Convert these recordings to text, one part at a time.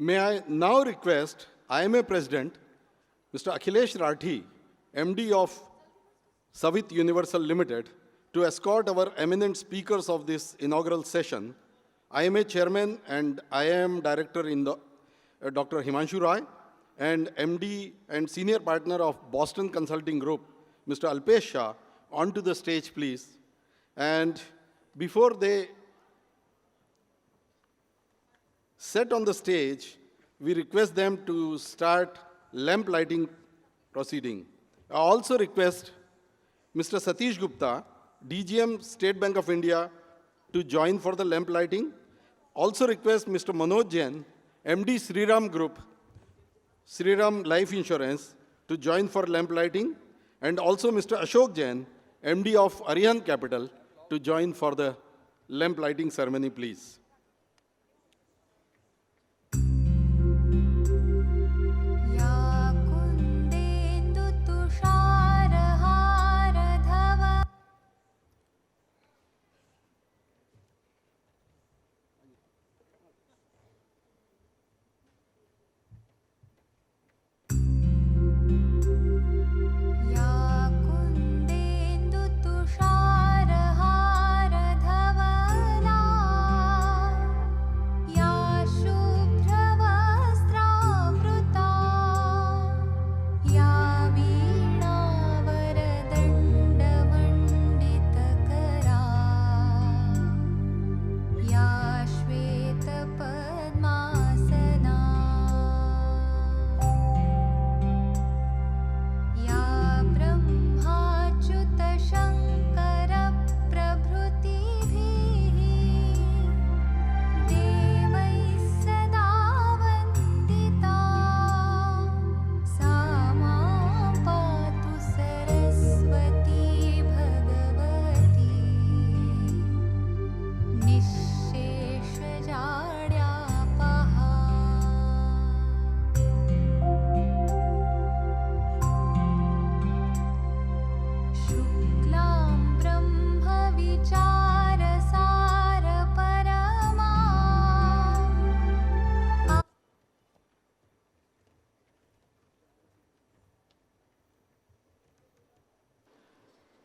May I now request IMA President, Mr. Akhilesh Rathi, MD of Savit Universal Limited, to escort our eminent speakers of this inaugural session, IMA Chairman and IIM Director in the Dr. Himanshu Roy, and MD and Senior Partner of Boston Consulting Group, Mr. Alpesh Shah, onto the stage, please. And before they set on the stage, we request them to start lamp lighting proceeding. I also request Mr. Satish Gupta, DGM State Bank of India, to join for the lamp lighting. Also request Mr. Manoj Jain, MD Sriram Group, Sriram Life Insurance, to join for lamp lighting. And also Mr. Ashok Jain, MD of Arihant Capital, to join for the lamp lighting ceremony, please.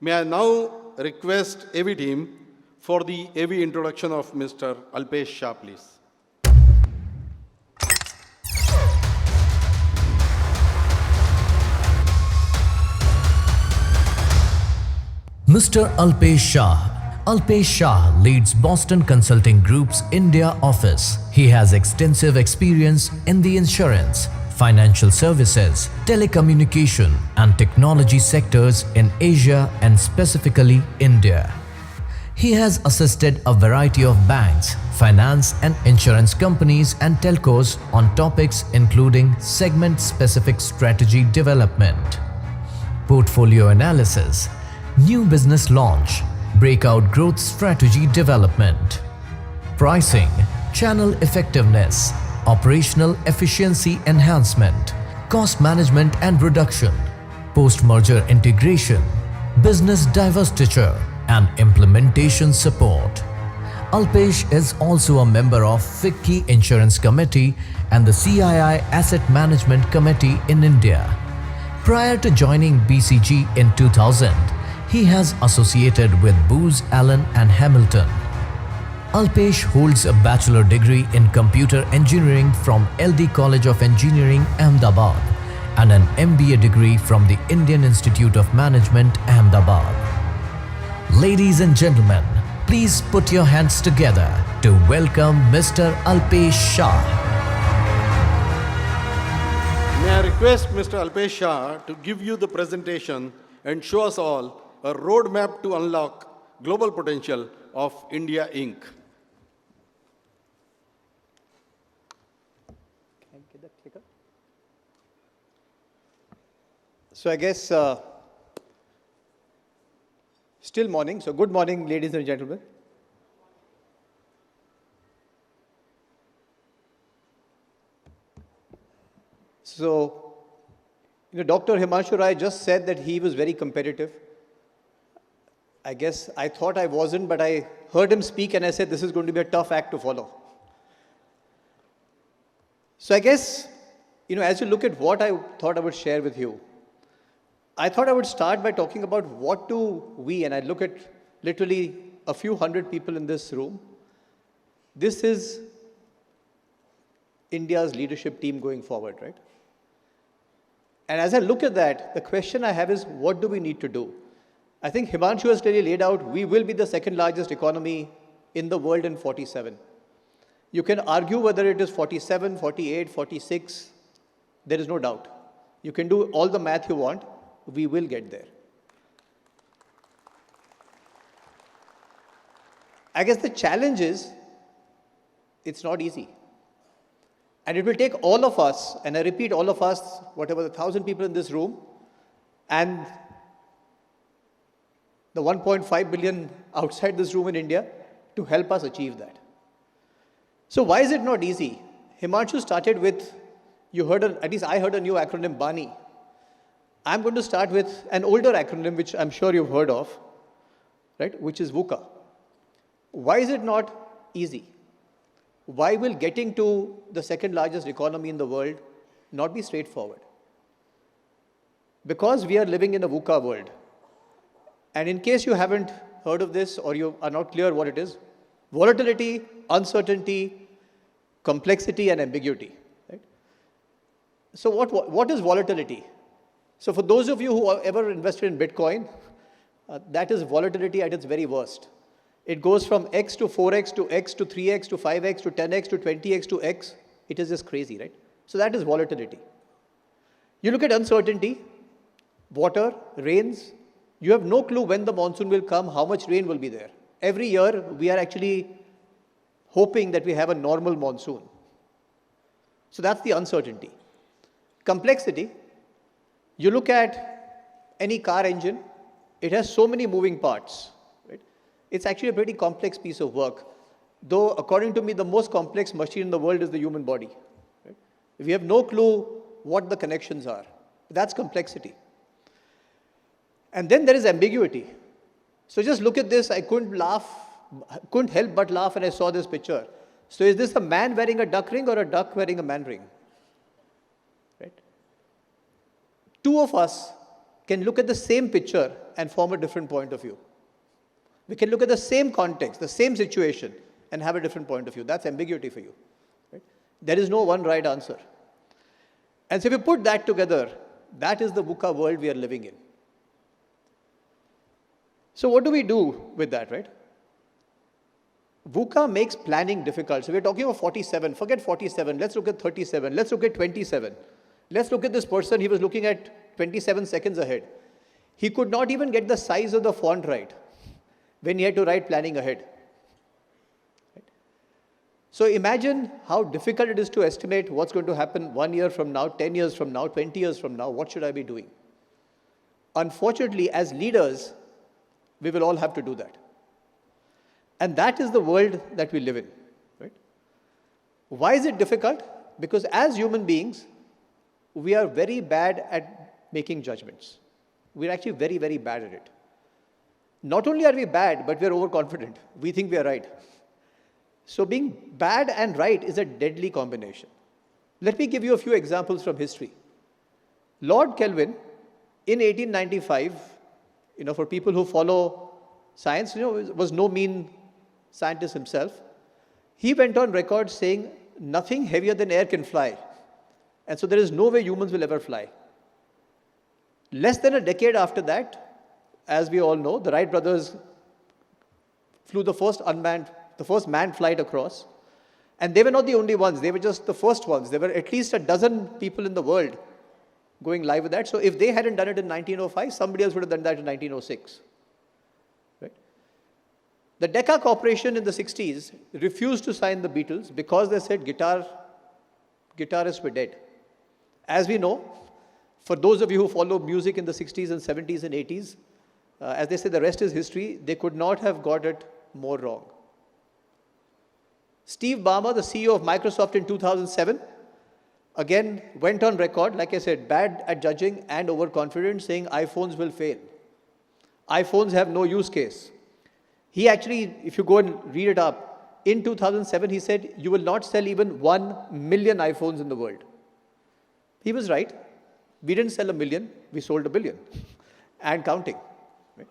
May I now request AV team for the AV introduction of Mr. Alpesh Shah, please. Mr. Alpesh Shah. Alpesh Shah leads Boston Consulting Group's India office. He has extensive experience in the insurance, financial services, telecommunication and technology sectors in Asia and specifically India. He has assisted a variety of banks, finance and insurance companies and telcos on topics including segment-specific strategy development, portfolio analysis, new business launch, breakout growth strategy development, pricing, channel effectiveness, operational efficiency enhancement, cost management and reduction, post-merger integration, business divestiture, and implementation support. Alpesh is also a member of FICCI Insurance Committee and the CII Asset Management Committee in India. Prior to joining BCG in 2000, he has associated with Booz Allen and Hamilton. Alpesh holds a bachelor degree in computer engineering from LD College of Engineering, Ahmedabad, and an MBA degree from the Indian Institute of Management, Ahmedabad. Ladies and gentlemen, please put your hands together to welcome Mr. Alpesh Shah. May I request Mr. Alpesh Shah to give you the presentation and show us all a roadmap to unlock global potential of India Inc. So I guess still morning. So good morning, ladies and gentlemen. So, Dr. Himanshu Rai just said that he was very competitive. I guess I thought I wasn't, but I heard him speak and I said this is going to be a tough act to follow. So I guess, as you look at what I thought I would share with you, I thought I would start by talking about what do we, and I look at literally a few hundred people in this room. This is India's leadership team going forward, right? And as I look at that, the question I have is, what do we need to do? I think Himanshu has clearly laid out, we will be the second largest economy in the world in 47. You can argue whether it is 47, 48, 46. There is no doubt. You can do all the math you want. We will get there. I guess the challenge is, it's not easy. And it will take all of us, and I repeat, all of us, whatever the 1,000 people in this room, and the 1.5 billion outside this room in India, to help us achieve that. So why is it not easy? Himanshu started with, at least I heard a new acronym, BANI. I'm going to start with an older acronym, which I'm sure you've heard of, right, which is VUCA. Why is it not easy? Why will getting to the second largest economy in the world not be straightforward? Because we are living in a VUCA world. And in case you haven't heard of this or you are not clear what it is, volatility, uncertainty, complexity, and ambiguity. Right? So what is volatility? So for those of you who have ever invested in Bitcoin, that is volatility at its very worst. It goes from X to 4X to X to 3X to 5X to 10X to 20X to X. It is just crazy, right? So that is volatility. You look at uncertainty, water, rains. You have no clue when the monsoon will come, how much rain will be there. Every year, we are actually hoping that we have a normal monsoon. So that's the uncertainty. Complexity. You look at any car engine, it has so many moving parts. Right? It's actually a pretty complex piece of work. Though, according to me, the most complex machine in the world is the human body. Right? We have no clue what the connections are. That's complexity. And then there is ambiguity. So just look at this. I couldn't help but laugh when I saw this picture. So is this a man wearing a duck ring or a duck wearing a man ring? Right? Two of us can look at the same picture and form a different point of view. We can look at the same context, the same situation, and have a different point of view. That's ambiguity for you. Right? There is no one right answer. And so if you put that together, that is the VUCA world we are living in. So what do we do with that, right? VUCA makes planning difficult. So we're talking about 47. Forget 47. Let's look at 37. Let's look at 27. Let's look at this person. He was looking at 27 seconds ahead. He could not even get the size of the font right when he had to write planning ahead. Right? So imagine how difficult it is to estimate what's going to happen 1 year from now, 10 years from now, 20 years from now. What should I be doing? Unfortunately, as leaders, we will all have to do that. And that is the world that we live in. Right? Why is it difficult? Because as human beings, we are very bad at making judgments. We're actually very, very bad at it. Not only are we bad, but we're overconfident. We think we are right. So being bad and right is a deadly combination. Let me give you a few examples from history. Lord Kelvin, in 1895, for people who follow science, was no mean scientist himself. He went on record saying, nothing heavier than air can fly. And so there is no way humans will ever fly. Less than a decade after that, as we all know, the Wright brothers flew the first manned flight across. And they were not the only ones. They were just the first ones. There were at least a dozen people in the world going live with that. So if they hadn't done it in 1905, somebody else would have done that in 1906. Right? The Decca Corporation in the 60s refused to sign the Beatles because they said guitarists were dead. As we know, for those of you who follow music in the 60s and 70s and 80s, as they say, the rest is history. They could not have got it more wrong. Steve Ballmer, the CEO of Microsoft in 2007, again went on record, like I said, bad at judging and overconfident, saying iPhones will fail. iPhones have no use case. He actually, if you go and read it up, in 2007, he said, you will not sell even 1 million iPhones in the world. He was right. We didn't sell 1 million, we sold 1 billion and counting. Right?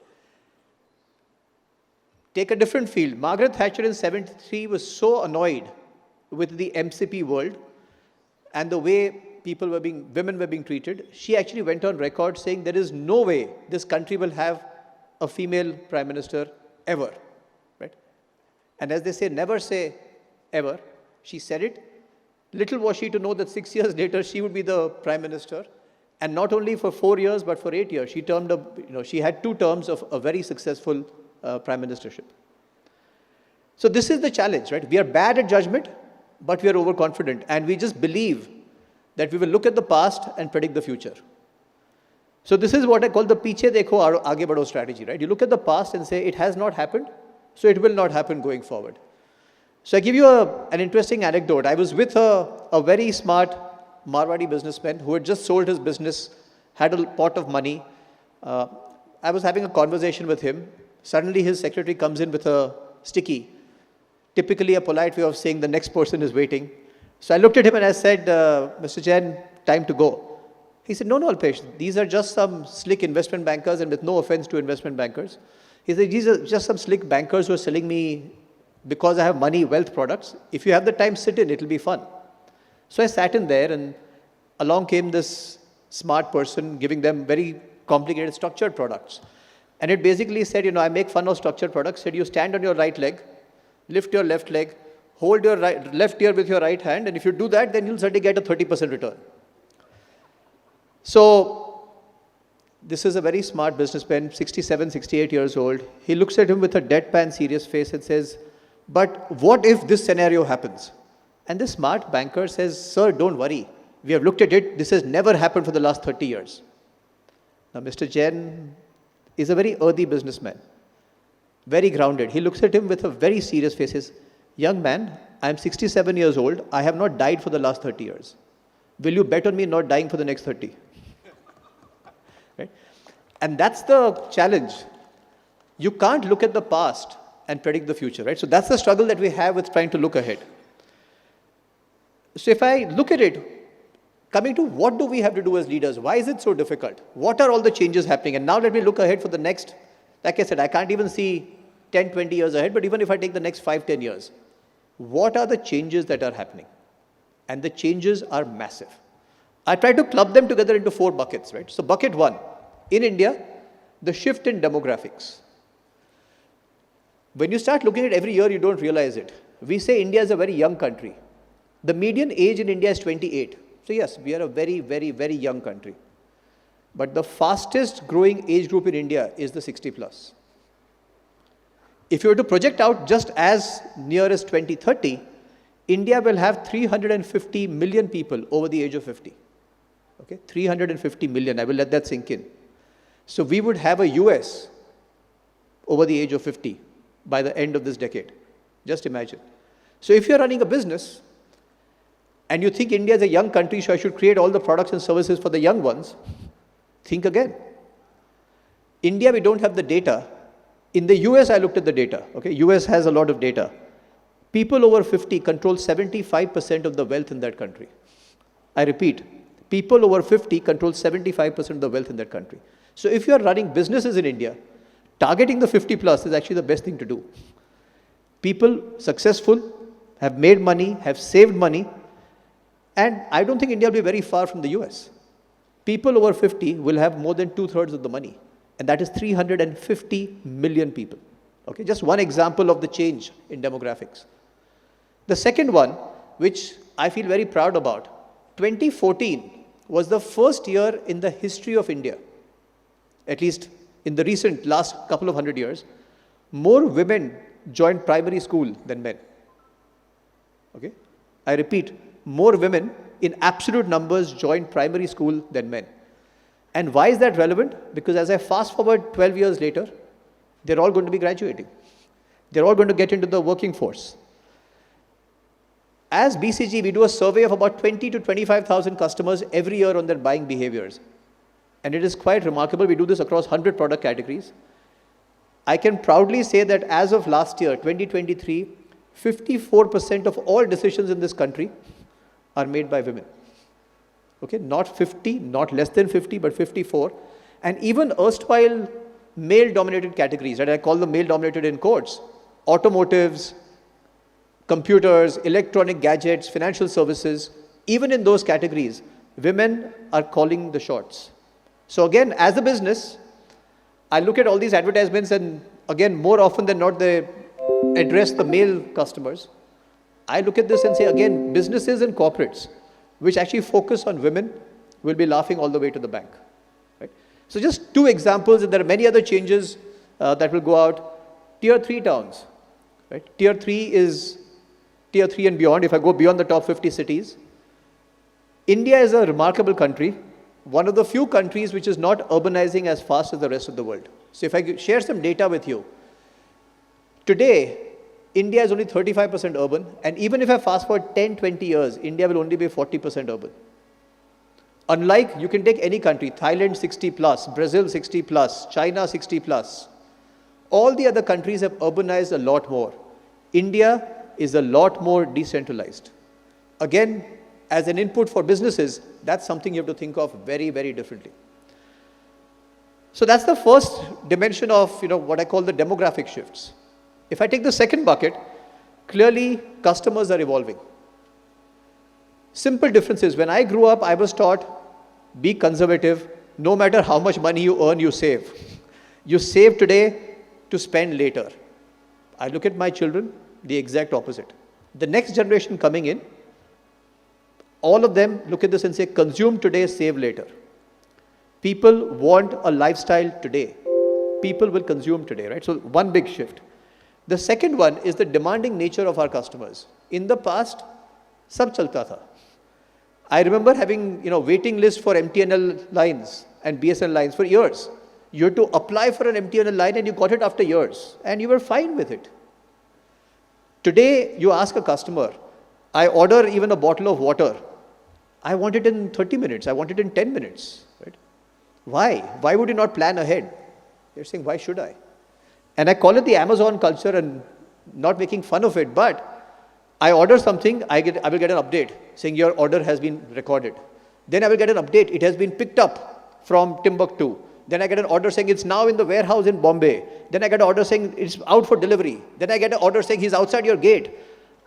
Take a different field. Margaret Thatcher in 73 was so annoyed with the MCP world and the way women were being treated. She actually went on record saying there is no way this country will have a female prime minister ever. Right? And as they say, never say ever. She said it. Little was she to know that 6 years later, she would be the prime minister. And not only for 4 years, but for 8 years. She had 2 terms of a very successful prime ministership. So this is the challenge, right? We are bad at judgment, but we are overconfident. And we just believe that we will look at the past and predict the future. So this is what I call the piche dekho aage badho strategy, right? You look at the past and say, it has not happened, so it will not happen going forward. So I give you an interesting anecdote. I was with a very smart Marwadi businessman who had just sold his business, had a pot of money. I was having a conversation with him. Suddenly his secretary comes in with a sticky, typically a polite way of saying the next person is waiting. So I looked at him and I said, Mr. Jain, time to go. He said, no, Alpesh, these are just some slick investment bankers, and with no offense to investment bankers. He said, these are just some slick bankers who are selling me, because I have money, wealth products. If you have the time, sit in, it'll be fun. So I sat in there, and along came this smart person giving them very complicated structured products. And it basically said, I make fun of structured products. Said, you stand on your right leg, lift your left leg, hold your left ear with your right hand, and if you do that, then you'll certainly get a 30% return. So this is a very smart businessman, 67, 68 years old. He looks at him with a deadpan serious face and says, but what if this scenario happens? And this smart banker says, sir, don't worry. We have looked at it. This has never happened for the last 30 years. Now, Mr. Jain is a very earthy businessman, very grounded. He looks at him with a very serious face. Says, young man, I am 67 years old. I have not died for the last 30 years. Will you bet on me not dying for the next 30? Right? And that's the challenge. You can't look at the past and predict the future, right? So that's the struggle that we have with trying to look ahead. So if I look at it, coming to what do we have to do as leaders? Why is it so difficult? What are all the changes happening? And now let me look ahead for the next, like I said, I can't even see 10, 20 years ahead, but even if I take the next 5, 10 years, what are the changes that are happening? And the changes are massive. I try to club them together into 4 buckets, right? So bucket 1, in India, the shift in demographics. When you start looking at every year, you don't realize it. We say India is a very young country. The median age in India is 28. So yes, we are a very, very, very young country. But the fastest growing age group in India is the 60 plus. If you were to project out just as near as 2030, India will have 350 million people over the age of 50. Okay, 350 million, I will let that sink in. So we would have a US over the age of 50 by the end of this decade. Just imagine. So if you're running a business and you think India is a young country, so I should create all the products and services for the young ones, think again. India, we don't have the data. In the US, I looked at the data. Okay, US has a lot of data. People over 50 control 75% of the wealth in that country. I repeat, people over 50 control 75% of the wealth in that country. So if you are running businesses in India, targeting the 50 plus is actually the best thing to do. People successful, have made money, have saved money, and I don't think India will be very far from the US. People over 50 will have more than 2/3 of the money, and that is 350 million people. Okay, just one example of the change in demographics. The second one, which I feel very proud about, 2014 was the first year in the history of India, at least in the recent last couple of 100 years, more women joined primary school than men. Okay, I repeat, more women in absolute numbers joined primary school than men. And why is that relevant? Because as I fast forward 12 years later, they're all going to be graduating. They're all going to get into the working force. As BCG, we do a survey of about 20 to 25,000 customers every year on their buying behaviors. And it is quite remarkable. We do this across 100 product categories. I can proudly say that as of last year, 2023, 54% of all decisions in this country are made by women. Okay, not 50, not less than 50, but 54. And even erstwhile male-dominated categories, right? I call them male-dominated in quotes. Automotives, computers, electronic gadgets, financial services, even in those categories, women are calling the shots. So again, as a business, I look at all these advertisements and again, more often than not, they address the male customers. I look at this and say, again, businesses and corporates, which actually focus on women, will be laughing all the way to the bank. Right? So just two examples, and there are many other changes that will go out. Tier 3 towns. Right? Tier 3 is Tier 3 and beyond, if I go beyond the top 50 cities. India is a remarkable country, one of the few countries which is not urbanizing as fast as the rest of the world. So if I share some data with you, today, India is only 35% urban, and even if I fast forward 10, 20 years, India will only be 40% urban. Unlike, you can take any country, Thailand 60 plus, Brazil 60 plus, China 60 plus. All the other countries have urbanized a lot more. India is a lot more decentralized. Again, as an input for businesses, that's something you have to think of very, very differently. So that's the first dimension of what I call the demographic shifts. If I take the second bucket, clearly customers are evolving. Simple differences. When I grew up, I was taught, be conservative. No matter how much money you earn, you save. You save today to spend later. I look at my children, the exact opposite. The next generation coming in, all of them look at this and say, consume today, save later. People want a lifestyle today. People will consume today, right? So one big shift. The second one is the demanding nature of our customers. In the past, sab chalta tha. I remember having waiting list for MTNL lines and BSNL lines for years. You had to apply for an MTNL line and you got it after years and you were fine with it. Today, you ask a customer, I order even a bottle of water. I want it in 30 minutes. I want it in 10 minutes. Right? Why? Why would you not plan ahead? You're saying, why should I? And I call it the Amazon culture and not making fun of it, but I order something, I will get an update saying your order has been recorded. Then I will get an update, it has been picked up from Timbuktu. Then I get an order saying it's now in the warehouse in Bombay. Then I get an order saying it's out for delivery. Then I get an order saying he's outside your gate.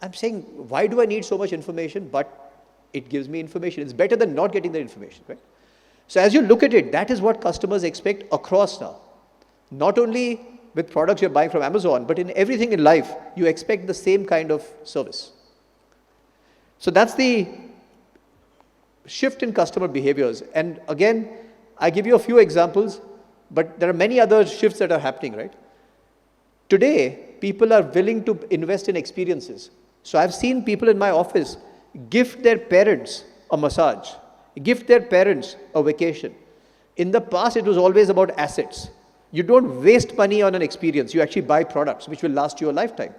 I'm saying, why do I need so much information? But it gives me information. It's better than not getting the information, right? So as you look at it, that is what customers expect across now. Not only with products you're buying from Amazon, but in everything in life, you expect the same kind of service. So that's the shift in customer behaviors. And again, I give you a few examples, but there are many other shifts that are happening, right? Today, people are willing to invest in experiences. So I've seen people in my office gift their parents a massage, gift their parents a vacation. In the past, it was always about assets. You don't waste money on an experience. You actually buy products which will last you a lifetime.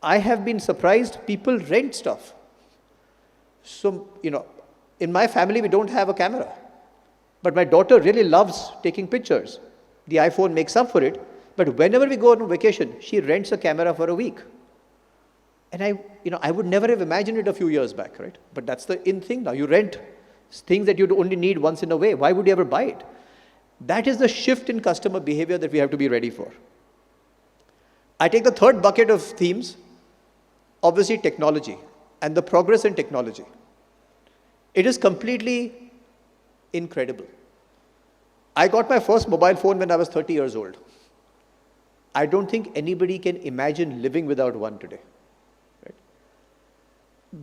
I have been surprised people rent stuff. So, in my family, we don't have a camera. But my daughter really loves taking pictures. The iPhone makes up for it. But whenever we go on vacation, she rents a camera for a week. And I would never have imagined it a few years back, right? But that's the in thing now. You rent things that you only need once in a way. Why would you ever buy it? That is the shift in customer behavior that we have to be ready for. I take the third bucket of themes, obviously technology and the progress in technology. It is completely incredible. I got my first mobile phone when I was 30 years old. I don't think anybody can imagine living without one today. Right?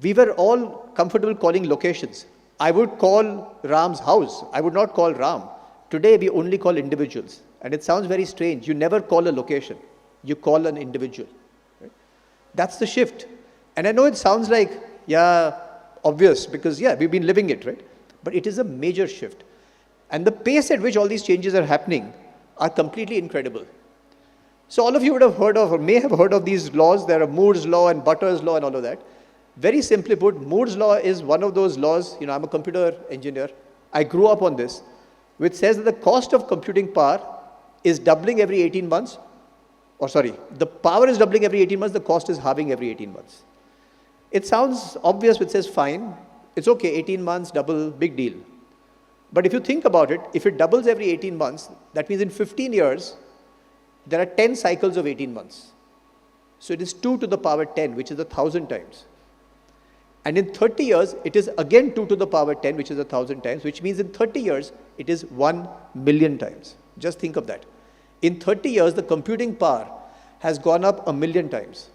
We were all comfortable calling locations. I would call Ram's house. I would not call Ram. Today, we only call individuals. And it sounds very strange. You never call a location. You call an individual. Right? That's the shift. And I know it sounds like, obvious, because, we've been living it, right? But it is a major shift. And the pace at which all these changes are happening are completely incredible. So all of you would have heard of, or may have heard of these laws. There are Moore's law and Butter's law and all of that. Very simply put, Moore's law is one of those laws, I'm a computer engineer. I grew up on this, which says that the cost of computing power is doubling every 18 months or sorry, the power is doubling every 18 months, the cost is halving every 18 months. It sounds obvious, which says fine, it's okay, 18 months, double, big deal. But if you think about it, if it doubles every 18 months, that means in 15 years, there are 10 cycles of 18 months. So it is 2 to the power 10, which is 1,000 times. And in 30 years, it is again 2 to the power 10, which is 1,000 times, which means in 30 years, it is 1 million times. Just think of that. In 30 years, the computing power has gone up 1 million times.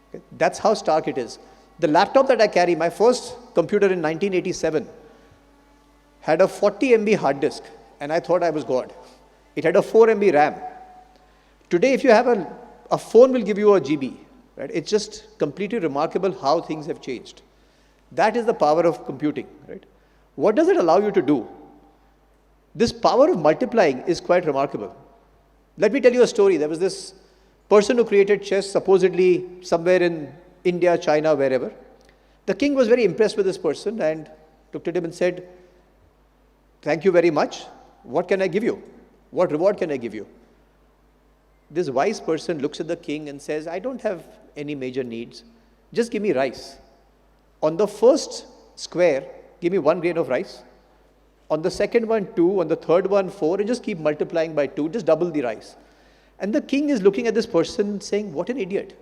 Okay? That's how stark it is. The laptop that I carry, my first computer in 1987, had a 40 MB hard disk, and I thought I was God. It had a 4 MB RAM. Today, if you have a phone will give you a GB. Right? It's just completely remarkable how things have changed. That is the power of computing. Right? What does it allow you to do? This power of multiplying is quite remarkable. Let me tell you a story. There was this person who created chess, supposedly somewhere in India, China, wherever. The king was very impressed with this person and looked at him and said, "Thank you very much. What can I give you? What reward can I give you?" This wise person looks at the king and says, "I don't have any major needs. Just give me rice. On the first square, give me 1 grain of rice. On the second one, 2. On the third one, 4. And just keep multiplying by 2. Just double the rice." And the king is looking at this person saying, "What an idiot.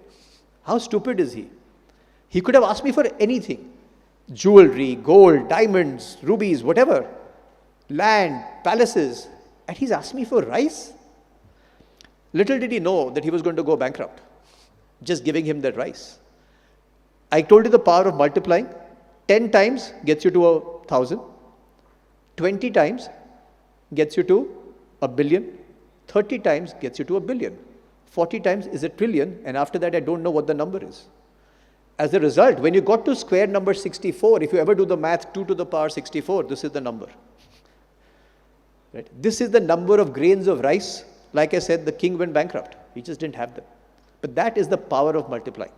How stupid is he? He could have asked me for anything. Jewelry, gold, diamonds, rubies, whatever. Land, palaces. And he's asked me for rice?" Little did he know that he was going to go bankrupt, just giving him that rice. I told you the power of multiplying. 10 times gets you to 1,000. 20 times gets you to 1 billion. 30 times gets you to 1 billion. 40 times is 1 trillion, and after that I don't know what the number is. As a result, when you got to square number 64, if you ever do the math, 2 to the power 64, this is the number. Right? This is the number of grains of rice. Like I said, the king went bankrupt. He just didn't have them. But that is the power of multiplying.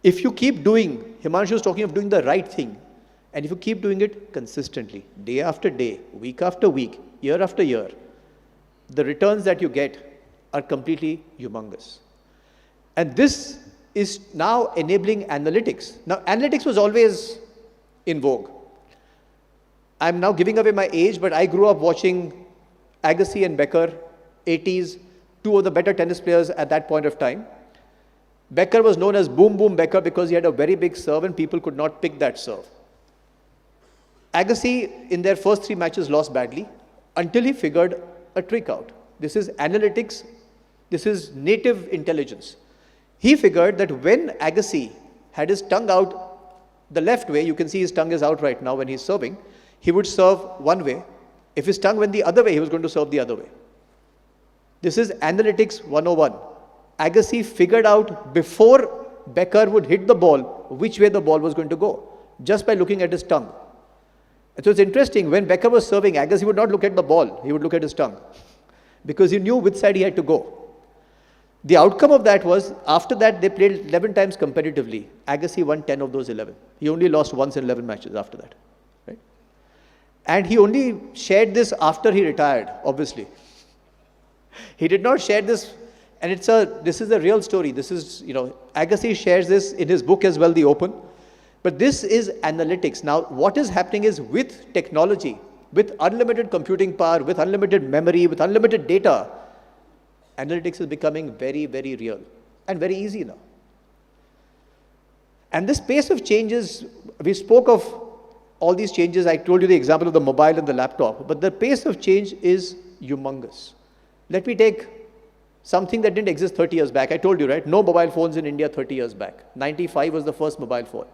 If you keep doing, Himanshu is talking of doing the right thing, and if you keep doing it consistently, day after day, week after week, year after year, the returns that you get are completely humongous. And this is now enabling analytics. Now, analytics was always in vogue. I'm now giving away my age, but I grew up watching Agassi and Becker, 80s, 2 of the better tennis players at that point of time. Becker was known as Boom Boom Becker because he had a very big serve and people could not pick that serve. Agassi, in their first 3 matches, lost badly until he figured a trick out. This is analytics. This is native intelligence. He figured that when Agassi had his tongue out the left way, you can see his tongue is out right now when he's serving, he would serve one way. If his tongue went the other way, he was going to serve the other way. This is analytics 101. Agassi figured out before Becker would hit the ball, which way the ball was going to go, just by looking at his tongue. And so it's interesting, when Becker was serving, Agassi would not look at the ball, he would look at his tongue, because he knew which side he had to go. The outcome of that was, after that, they played 11 times competitively. Agassi won 10 of those 11. He only lost once in 11 matches after that. Right? And he only shared this after he retired, obviously. He did not share this, and this is a real story. This is, Agassi shares this in his book as well, The Open. But this is analytics. Now, what is happening is, with technology, with unlimited computing power, with unlimited memory, with unlimited data, analytics is becoming very, very real and very easy now. And this pace of changes, we spoke of all these changes. I told you the example of the mobile and the laptop, but the pace of change is humongous. Let me take something that didn't exist 30 years back. I told you, right? No mobile phones in India 30 years back. 95 was the first mobile phone.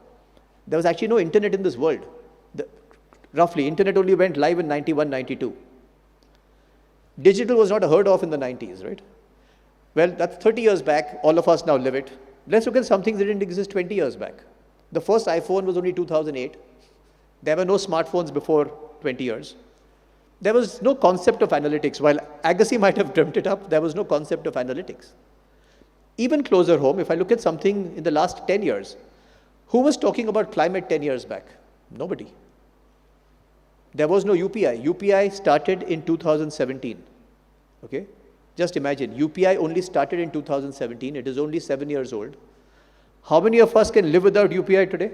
There was actually no internet in this world. Roughly, internet only went live in 91, 92. Digital was not heard of in the 90s, right? Well, that's 30 years back. All of us now live it. Let's look at something that didn't exist 20 years back. The first iPhone was only 2008. There were no smartphones before 20 years. There was no concept of analytics. While Agassi might have dreamt it up, there was no concept of analytics. Even closer home, if I look at something in the last 10 years, who was talking about climate 10 years back? Nobody. There was no UPI. UPI started in 2017. Okay? Just imagine, UPI only started in 2017. It is only 7 years old. How many of us can live without UPI today?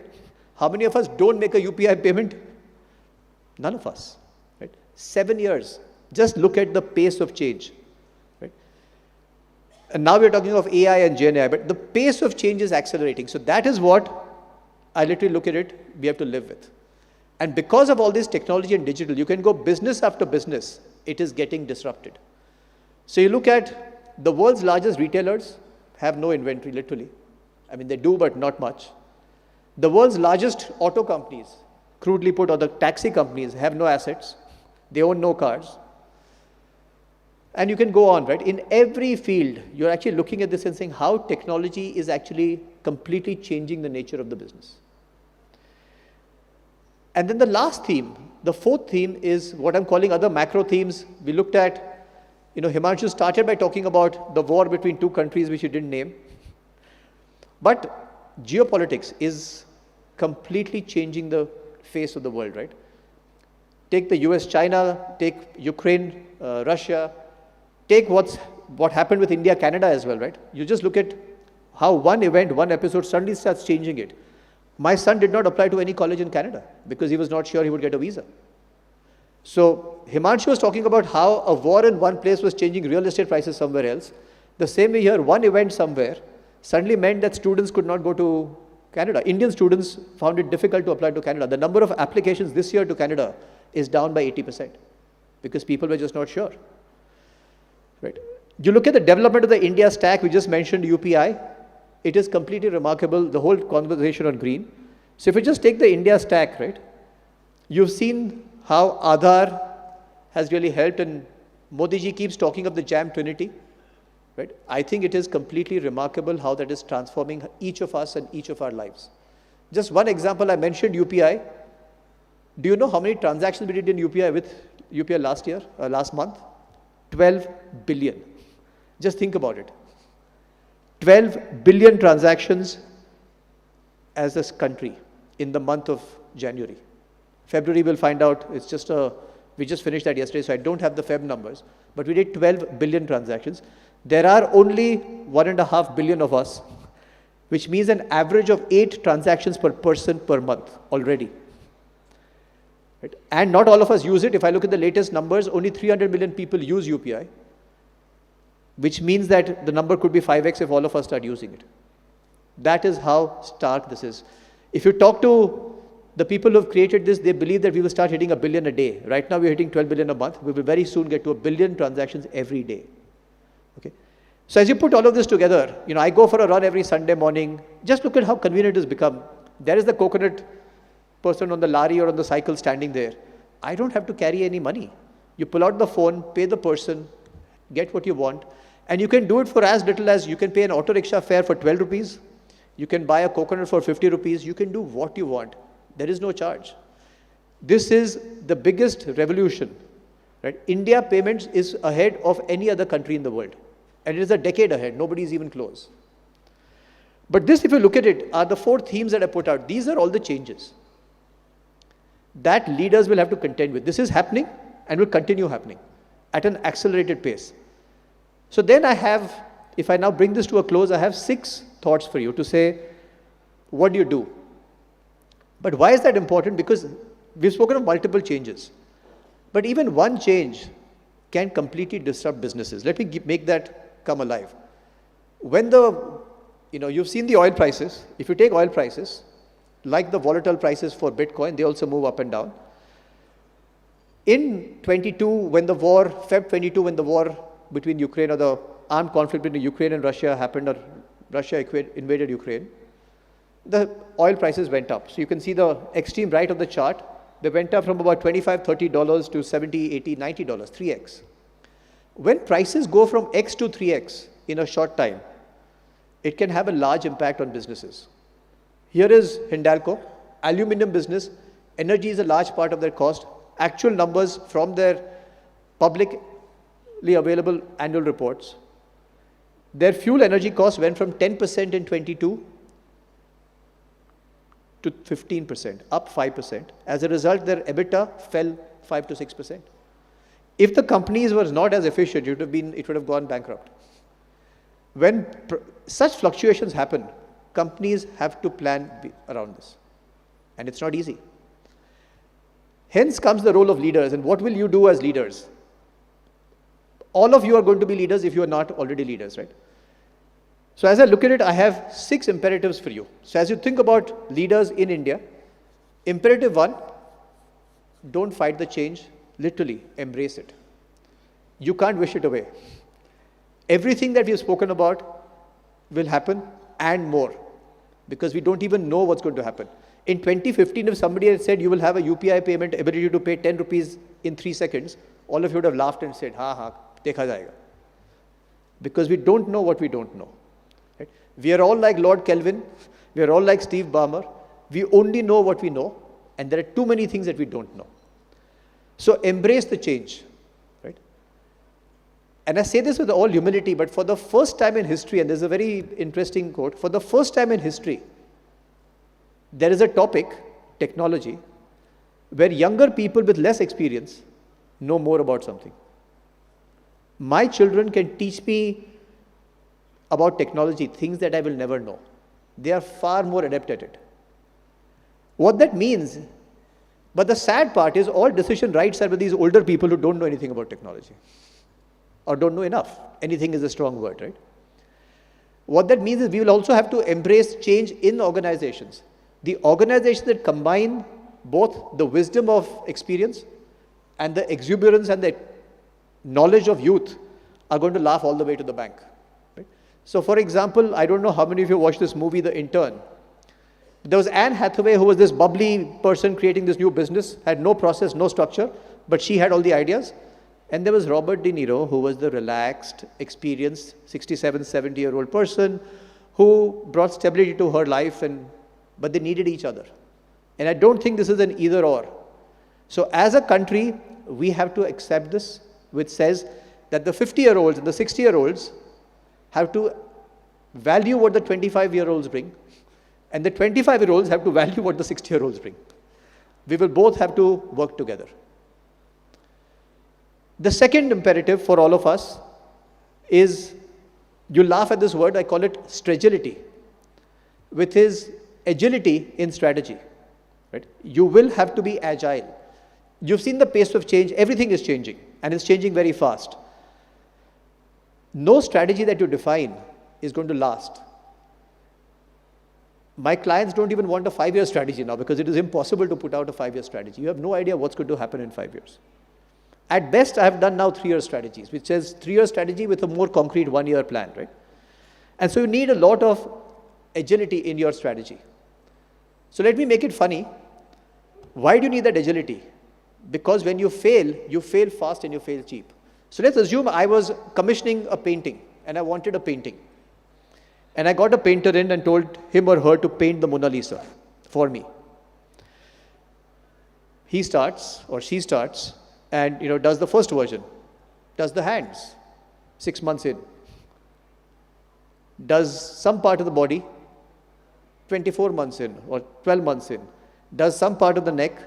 How many of us don't make a UPI payment? None of us. Right? 7 years. Just look at the pace of change. Right? And now we're talking of AI and GenAI, but the pace of change is accelerating. So that is what I literally look at it, we have to live with. And because of all this technology and digital, you can go business after business, it is getting disrupted. So you look at the world's largest retailers have no inventory, literally. I mean, they do, but not much. The world's largest auto companies, crudely put, or the taxi companies, have no assets. They own no cars. And you can go on, right? In every field, you're actually looking at this and saying how technology is actually completely changing the nature of the business. And then the last theme, the fourth theme, is what I'm calling other macro themes. We looked at, Himanshu started by talking about the war between two countries which he didn't name. But geopolitics is completely changing the face of the world, right? Take the US, China, take Ukraine, Russia, take what happened with India, Canada as well, right? You just look at how one event, one episode suddenly starts changing it. My son did not apply to any college in Canada because he was not sure he would get a visa. So Himanshu was talking about how a war in one place was changing real estate prices somewhere else. The same way here, one event somewhere suddenly meant that students could not go to Canada. Indian students found it difficult to apply to Canada. The number of applications this year to Canada is down by 80% because people were just not sure. Right? You look at the development of the India stack, we just mentioned UPI. It is completely remarkable, the whole conversation on green. So if you just take the India stack, right, you've seen how Aadhaar has really helped, and Modi ji keeps talking of the Jam Trinity. Right? I think it is completely remarkable how that is transforming each of us and each of our lives. Just one example, I mentioned UPI. Do you know how many transactions we did in UPI with UPI last month? 12 billion. Just think about it. 12 billion transactions as a country in the month of January. February we'll find out, we just finished that yesterday, so I don't have the Feb numbers, but we did 12 billion transactions. There are only 1.5 billion of us, which means an average of 8 transactions per person per month already. Right? And not all of us use it. If I look at the latest numbers, only 300 million people use UPI, which means that the number could be 5x if all of us start using it. That is how stark this is. If you talk to the people who have created this, they believe that we will start hitting 1 billion a day. Right now we're hitting 12 billion a month. We will very soon get to 1 billion transactions every day. Okay. So as you put all of this together, I go for a run every Sunday morning. Just look at how convenient it has become. There is the coconut person on the lorry or on the cycle standing there. I don't have to carry any money. You pull out the phone, pay the person, get what you want, and you can do it for as little as you can pay an auto rickshaw fare for 12 rupees. You can buy a coconut for 50 rupees. You can do what you want. There is no charge. This is the biggest revolution. Right? India payments is ahead of any other country in the world. And it is a decade ahead. Nobody is even close. But this, if you look at it, are the 4 themes that I put out. These are all the changes that leaders will have to contend with. This is happening and will continue happening at an accelerated pace. So then if I now bring this to a close, I have 6 thoughts for you to say, what do you do? But why is that important? Because we've spoken of multiple changes. But even one change can completely disrupt businesses. Let me make that come alive. When you've seen the oil prices. If you take oil prices, like the volatile prices for Bitcoin, they also move up and down. In 22, when the war, Feb 22, when the war between Ukraine, or the armed conflict between Ukraine and Russia happened, or Russia invaded Ukraine, the oil prices went up. So you can see the extreme right of the chart. They went up from about $25, $30 to $70, $80, $90, 3x. When prices go from X to 3x in a short time, it can have a large impact on businesses. Here is Hindalco, aluminum business. Energy is a large part of their cost. Actual numbers from their publicly available annual reports. Their fuel energy cost went from 10% in 22 to 15%, up 5%. As a result, their EBITDA fell 5 to 6%. If the companies were not as efficient, it would have gone bankrupt. When such fluctuations happen, companies have to plan around this. And it's not easy. Hence comes the role of leaders. And what will you do as leaders? All of you are going to be leaders if you are not already leaders, right? So as I look at it, I have 6 imperatives for you. So as you think about leaders in India, imperative 1, don't fight the change, literally embrace it. You can't wish it away. Everything that we have spoken about will happen and more, because we don't even know what's going to happen. In 2015, if somebody had said you will have a UPI payment ability to pay 10 rupees in 3 seconds, all of you would have laughed and said, ha, dekha jayega. Because we don't know what we don't know. Right? We are all like Lord Kelvin. We are all like Steve Ballmer. We only know what we know, and there are too many things that we don't know. So embrace the change. Right? And I say this with all humility, but for the first time in history, and there's a very interesting quote, for the first time in history, there is a topic, technology, where younger people with less experience know more about something. My children can teach me about technology, things that I will never know. They are far more adept at it. What that means, but the sad part is all decision rights are with these older people who don't know anything about technology. Or don't know enough. Anything is a strong word, right? What that means is we will also have to embrace change in organizations. The organizations that combine both the wisdom of experience and the exuberance and the knowledge of youth are going to laugh all the way to the bank. Right? So for example, I don't know how many of you watched this movie, The Intern. There was Anne Hathaway, who was this bubbly person creating this new business, had no process, no structure, but she had all the ideas. And there was Robert De Niro, who was the relaxed, experienced, 67, 70-year-old person who brought stability to her life, but they needed each other. And I don't think this is an either or. So as a country, we have to accept this, which says that the 50-year-olds and the 60-year-olds have to value what the 25-year-olds bring, and the 25-year-olds have to value what the 60-year-olds bring. We will both have to work together. The second imperative for all of us is, you laugh at this word, I call it stragility, which is agility in strategy. Right? You will have to be agile. You've seen the pace of change, everything is changing, and it's changing very fast. No strategy that you define is going to last. My clients don't even want a 5-year strategy now, because it is impossible to put out a 5-year strategy. You have no idea what's going to happen in 5 years. At best, I have done now 3-year strategies, which says 3-year strategy with a more concrete 1-year plan, right? And so you need a lot of agility in your strategy. So let me make it funny. Why do you need that agility? Because when you fail fast and you fail cheap. So let's assume I was commissioning a painting, and I wanted a painting. And I got a painter in and told him or her to paint the Mona Lisa for me. He starts, or she starts, and does the first version, does the hands, 6 months in, does some part of the body, 24 months in or 12 months in, does some part of the neck,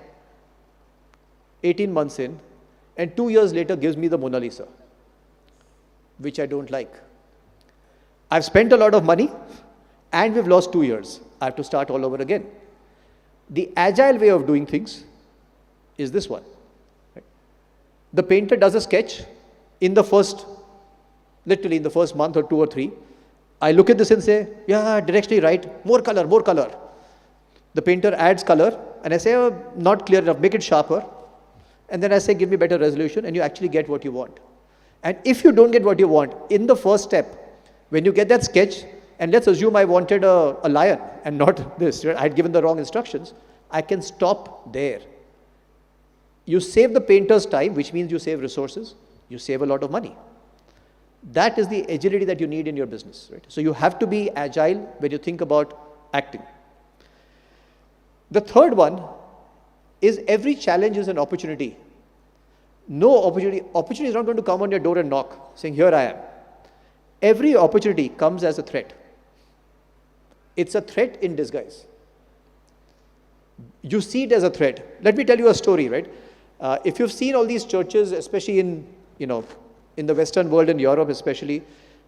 18 months in, and 2 years later gives me the Mona Lisa, which I don't like. I've spent a lot of money and we've lost 2 years. I have to start all over again. The agile way of doing things is this one. The painter does a sketch literally in the first month or 2 or 3. I look at this and say, yeah, directionally right, more color, more color. The painter adds color, and I say, oh, not clear enough, make it sharper. And then I say, give me better resolution, and you actually get what you want. And if you don't get what you want, in the first step, when you get that sketch, and let's assume I wanted a lion and not this, I had given the wrong instructions, I can stop there. You save the painter's time, which means you save resources, you save a lot of money. That is the agility that you need in your business. Right? So you have to be agile when you think about acting. The third one is every challenge is an opportunity. No opportunity is not going to come on your door and knock, saying, here I am. Every opportunity comes as a threat. It's a threat in disguise. You see it as a threat. Let me tell you a story, right? If you've seen all these churches, especially in the Western world, in Europe especially,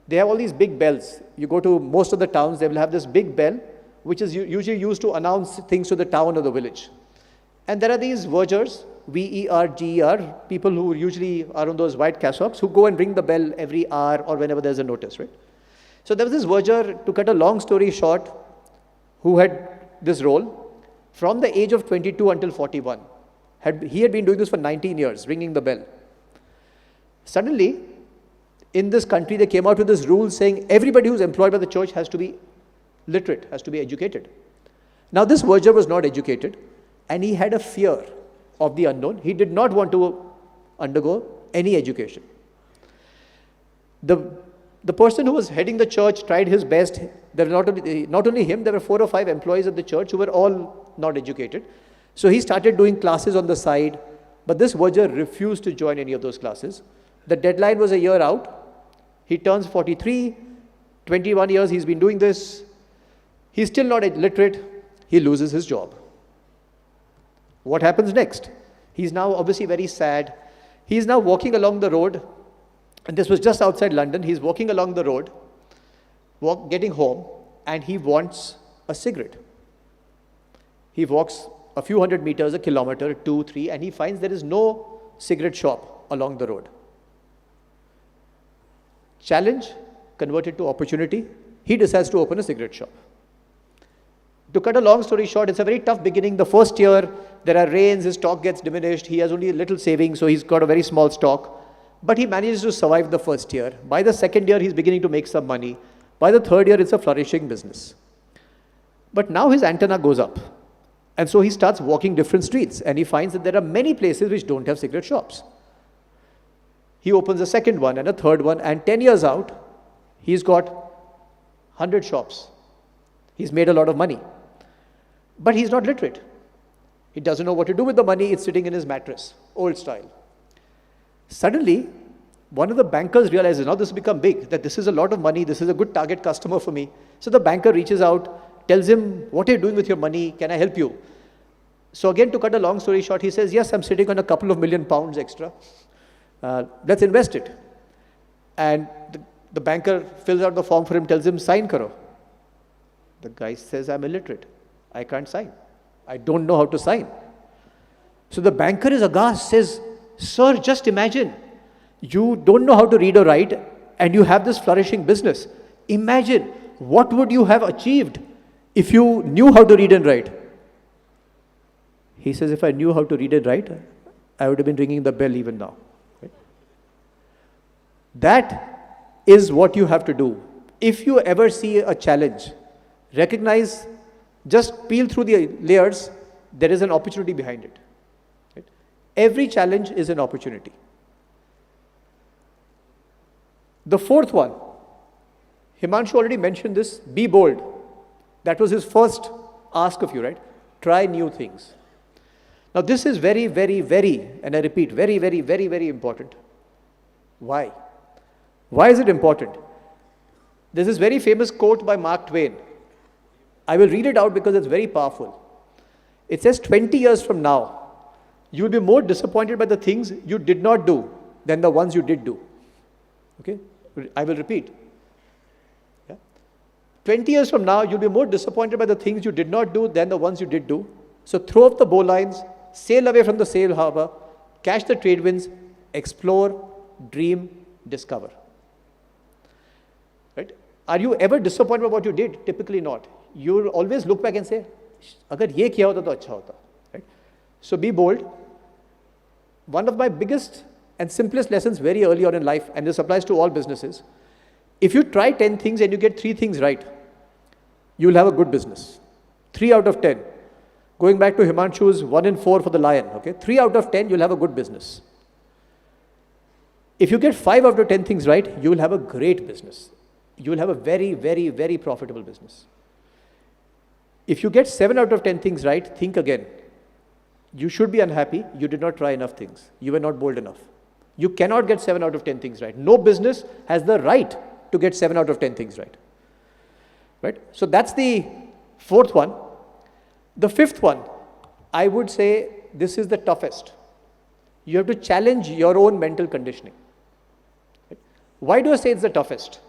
they have all these big bells. You go to most of the towns, they will have this big bell, which is usually used to announce things to the town or the village. And there are these vergers, V-E-R-G-E-R, people who usually are on those white cassocks, who go and ring the bell every hour or whenever there's a notice, right? So there was this verger, to cut a long story short, who had this role from the age of 22 until 41. He had been doing this for 19 years, ringing the bell. Suddenly, in this country, they came out with this rule saying everybody who's employed by the church has to be literate, has to be educated. Now, this verger was not educated, and he had a fear of the unknown. He did not want to undergo any education. The person who was heading the church tried his best. There were not only him, there were 4 or 5 employees at the church who were all not educated. So he started doing classes on the side, but this verger refused to join any of those classes. The deadline was a year out. He turns 43, 21 years he's been doing this. He's still not literate. He loses his job. What happens next? He's now obviously very sad. He's now walking along the road, and this was just outside London. He's walking along the road, getting home, and he wants a cigarette. He walks a few hundred meters, a kilometer, 2, 3, and he finds there is no cigarette shop along the road. Challenge converted to opportunity. He decides to open a cigarette shop. To cut a long story short, it's a very tough beginning. The first year, there are rains, his stock gets diminished. He has only a little savings, so he's got a very small stock. But he manages to survive the first year. By the second year, he's beginning to make some money. By the third year, it's a flourishing business. But now his antenna goes up. And so he starts walking different streets, and he finds that there are many places which don't have cigarette shops. He opens a second one and a third one, and 10 years out, he's got 100 shops. He's made a lot of money. But he's not literate. He doesn't know what to do with the money. It's sitting in his mattress, old style. Suddenly, one of the bankers realizes, now this has become big, that this is a lot of money, this is a good target customer for me. So the banker reaches out, tells him, what are you doing with your money? Can I help you? So again, to cut a long story short, he says, yes, I'm sitting on a couple of £1 million extra. Let's invest it. And the banker fills out the form for him, tells him, sign karo. The guy says, I'm illiterate. I can't sign. I don't know how to sign. So the banker is aghast, says, sir, just imagine, you don't know how to read or write, and you have this flourishing business. Imagine, what would you have achieved if you knew how to read and write? He says, if I knew how to read and write, I would have been ringing the bell even now. Right? That is what you have to do. If you ever see a challenge, recognize, just peel through the layers, there is an opportunity behind it. Right? Every challenge is an opportunity. The fourth one, Himanshu already mentioned this, be bold. That was his first ask of you, right? Try new things. Now this is very, very, very, and I repeat, very, very, very, very important. Why? Why is it important? There's this very famous quote by Mark Twain. I will read it out because it's very powerful. It says, 20 years from now, you will be more disappointed by the things you did not do than the ones you did do. Okay? I will repeat. Yeah? 20 years from now, you'll be more disappointed by the things you did not do than the ones you did do. So throw up the bowlines, sail away from the sail harbor, catch the trade winds, explore, dream, discover. Right? Are you ever disappointed by what you did? Typically not. You'll always look back and say, agar ye kiya hota to acha hota. Right? So be bold. One of my biggest and simplest lessons very early on in life, and this applies to all businesses, if you try 10 things and you get 3 things right, you'll have a good business. 3 out of 10. Going back to Himanshu's 1 in 4 for the lion, okay? 3 out of 10, you'll have a good business. If you get 5 out of 10 things right, you will have a great business. You will have a very, very, very profitable business. If you get 7 out of 10 things right, think again. You should be unhappy. You did not try enough things. You were not bold enough. You cannot get 7 out of 10 things right. No business has the right to get 7 out of 10 things right. Right? So that's the fourth one. The fifth one, I would say this is the toughest. You have to challenge your own mental conditioning. Why do I say it's the toughest?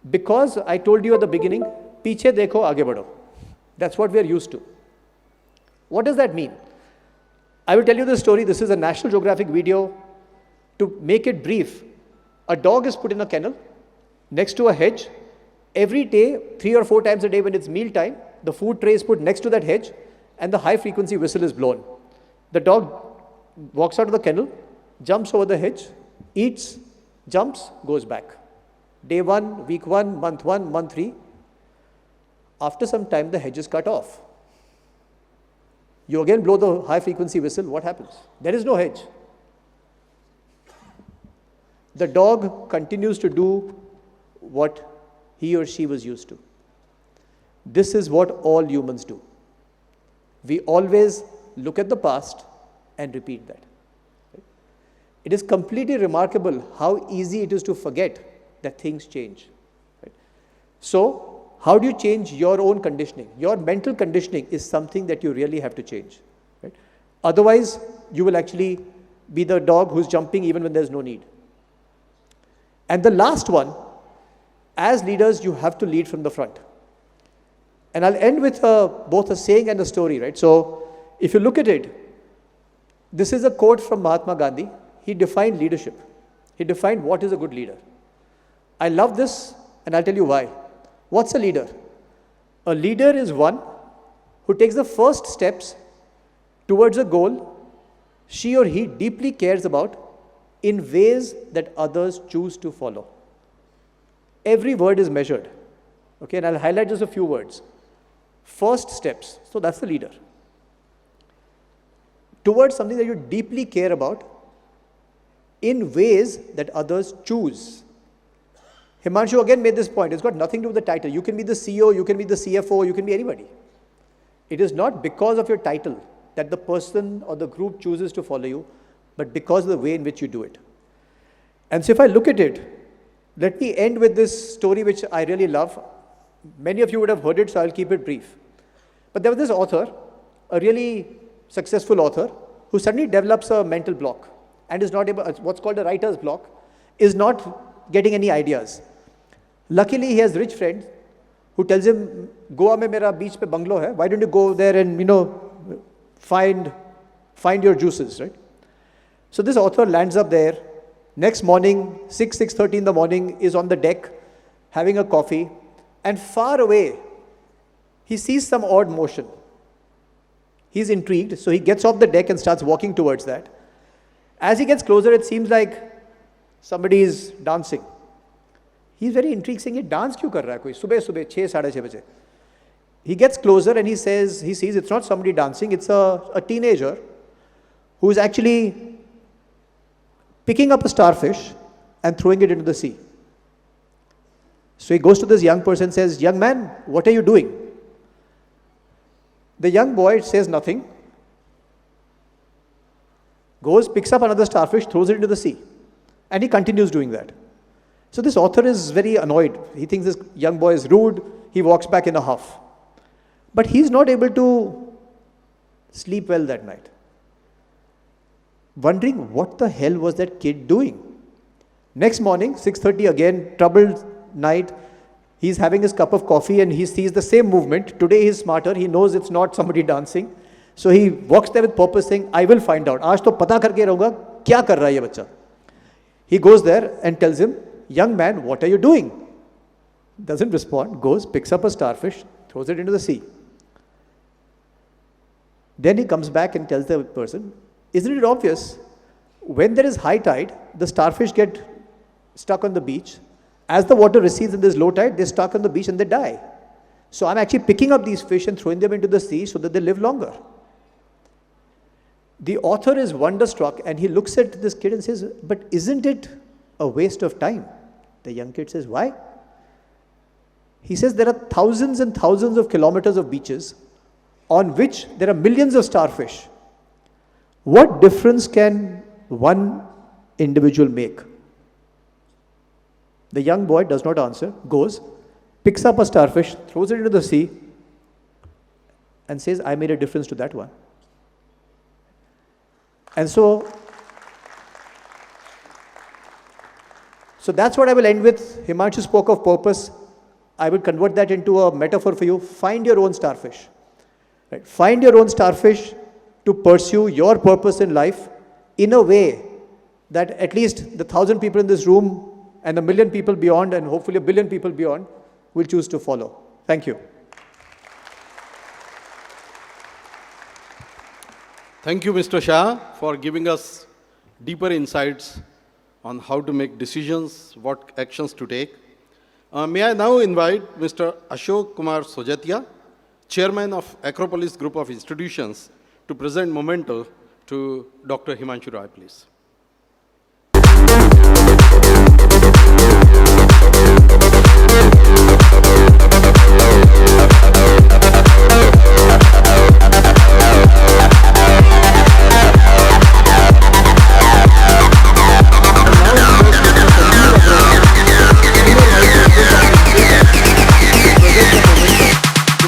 Because I told you at the beginning, पीछे देखो आगे बढ़ो. That's what we are used to. What does that mean? I will tell you the story. This is a National Geographic video. To make it brief, a dog is put in a kennel next to a hedge. Every day, 3 or 4 times a day when it's meal time, the food tray is put next to that hedge and the high frequency whistle is blown. The dog walks out of the kennel, jumps over the hedge, eats, jumps, goes back. Day 1, week 1, month 3. After some time, the hedge is cut off. You again blow the high frequency whistle, what happens? There is no hedge. The dog continues to do what he or she was used to. This is what all humans do. We always look at the past and repeat that. It is completely remarkable how easy it is to forget that things change. So, how do you change your own conditioning? Your mental conditioning is something that you really have to change. Otherwise, you will actually be the dog who's jumping even when there's no need. And the last one, as leaders, you have to lead from the front. And I'll end with both a saying and a story, right? So, if you look at it, this is a quote from Mahatma Gandhi. He defined leadership. He defined what is a good leader. I love this, and I'll tell you why. What's a leader? A leader is one who takes the first steps towards a goal she or he deeply cares about in ways that others choose to follow. Every word is measured. Okay, and I'll highlight just a few words. First steps. So that's the leader. Towards something that you deeply care about in ways that others choose. Himanshu again made this point. It's got nothing to do with the title. You can be the CEO, you can be the CFO, you can be anybody. It is not because of your title that the person or the group chooses to follow you, but because of the way in which you do it. And so if I look at it, let me end with this story which I really love. Many of you would have heard it, so I'll keep it brief. But there was this author, a really successful author, who suddenly develops a mental block and is not able, what's called a writer's block, is not getting any ideas. Luckily, he has rich friends who tells him, Goa mein mera beach pe bungalow hai, why don't you go there and, find your juices, right? So this author lands up there. Next morning, 6:30 in the morning, is on the deck having a coffee, and far away, he sees some odd motion. He's intrigued, so he gets off the deck and starts walking towards that. As he gets closer, it seems like somebody is dancing. He's very intrigued, saying, "Ye dance kyun kar raha hai koi? Subah 6, 6:30 baje." He gets closer and he sees it's not somebody dancing, it's a teenager who is actually picking up a starfish and throwing it into the sea. So he goes to this young person and says, "Young man, what are you doing?" The young boy says nothing, goes, picks up another starfish, throws it into the sea, and he continues doing that. So this author is very annoyed. He thinks this young boy is rude. He walks back in a huff. But he's not able to sleep well that night, wondering what the hell was that kid doing. Next morning, 6:30 again, troubled night. He's having his cup of coffee and he sees the same movement. Today he's smarter. He knows it's not somebody dancing. So he walks there with purpose, saying, "I will find out. Aaj to pata karke rahunga, kya kar raha hai ye bachcha?" He goes there and tells him, "Young man, what are you doing?" Doesn't respond, goes, picks up a starfish, throws it into the sea. Then he comes back and tells the person, "Isn't it obvious? When there is high tide, the starfish get stuck on the beach. As the water recedes and there's low tide, they're stuck on the beach and they die. So I'm actually picking up these fish and throwing them into the sea so that they live longer." The author is wonderstruck and he looks at this kid and says, "But isn't it a waste of time?" The young kid says, "Why?" He says, "There are thousands and thousands of kilometers of beaches on which there are millions of starfish. What difference can one individual make?" The young boy does not answer, goes, picks up a starfish, throws it into the sea, and says, "I made a difference to that one." And so, So that's what I will end with. Himanshu spoke of purpose. I will convert that into a metaphor for you. Find your own starfish. Right? Find your own starfish to pursue your purpose in life in a way that at least the 1,000 people in this room and 1,000,000 people beyond, and hopefully 1,000,000,000 people beyond, will choose to follow. Thank you. Thank you, Mr. Shah, for giving us deeper insights on how to make decisions, what actions to take. May I now invite Mr. Ashok Kumar Sojatia, Chairman of Acropolis Group of Institutions, to present memento to Dr. Himanshu Rai, please.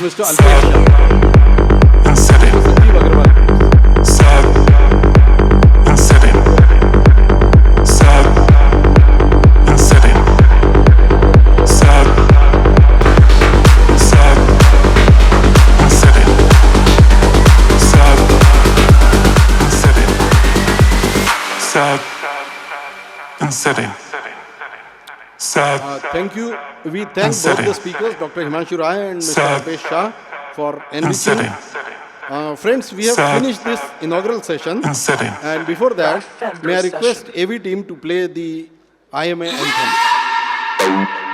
Mr. Alpesh Shah. And setting. Sanjeev Agrawal, please. Set and setting. Set and setting. Set. Set and setting. Set and setting. Set and setting. Set. Thank you. We thank both setting. the speakers, Dr. Himanshu Rai and Mr. Set. Alpesh Shah, for And enriching. setting. Friends, we have Set. finished this inaugural session. And setting. And before that, may I request AV team to play the IMA anthem.